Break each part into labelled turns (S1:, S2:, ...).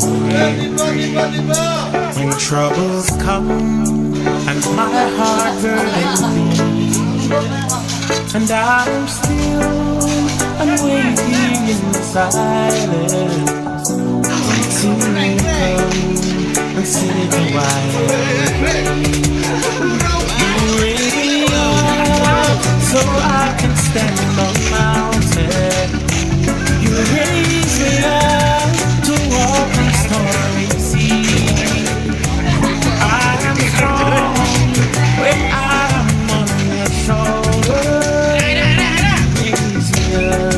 S1: away. When troubles come and my heart burns me, and I'm still waiting in silence until you come and sit a while. You raise me up so I can stand on mountain. You raise me up to walk on stormy seas. I am strong when I'm on your shoulder. Raise me up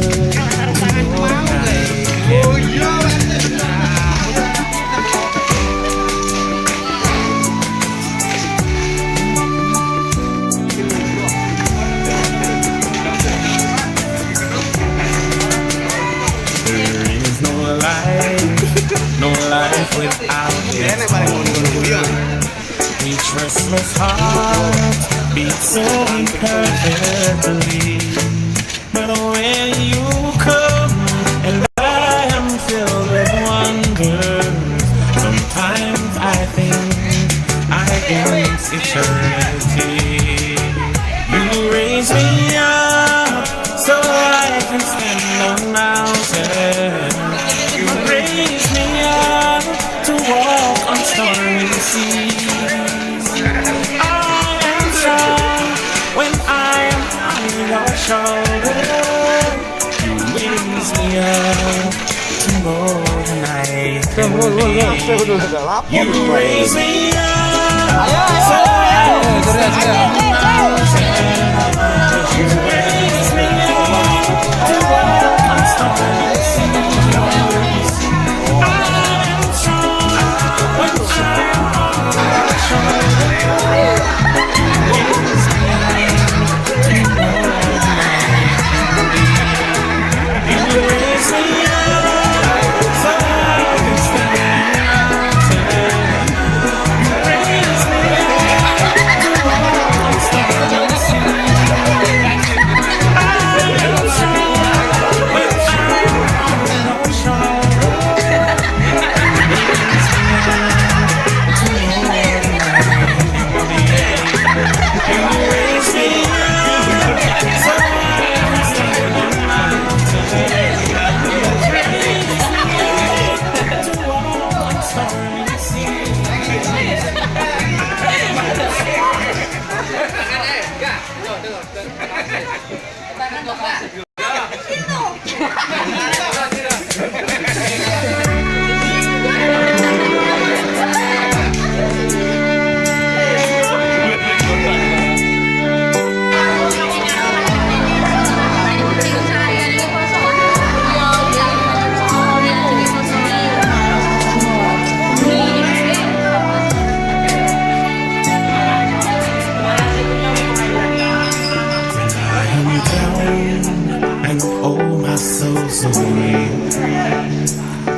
S1: to walk no life without it. Each restless heart beats so imperfectly. But when you come and I am filled with wonder, sometimes I think I glimpse eternity. You raise me up so I can stand on mountains. You raise me up to walk on stormy seas. I am strong when I am on your shoulder. You raise me up to more than I can be. You raise me up so I can stand on mountains. You raise me up to walk on stormy seas.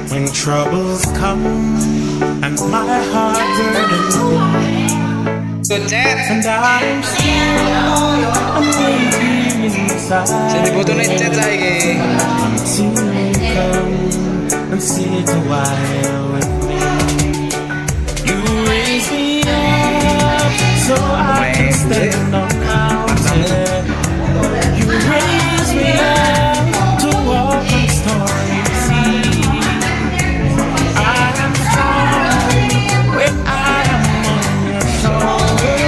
S1: When troubles come and my heart burdens me, and I'm still waiting inside until you come and sit a while with me. You raise me up so I can stand on mountain. You raise me up to walk on stormy seas. I am strong when I am on your shoulder.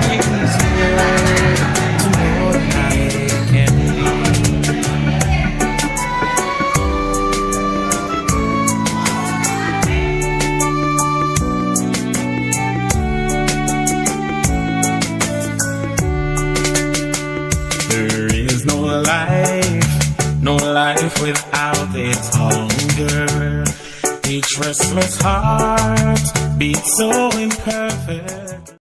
S1: Raise me up to more than I can There is no life without its hunger. Each restless heart beats so imperfect.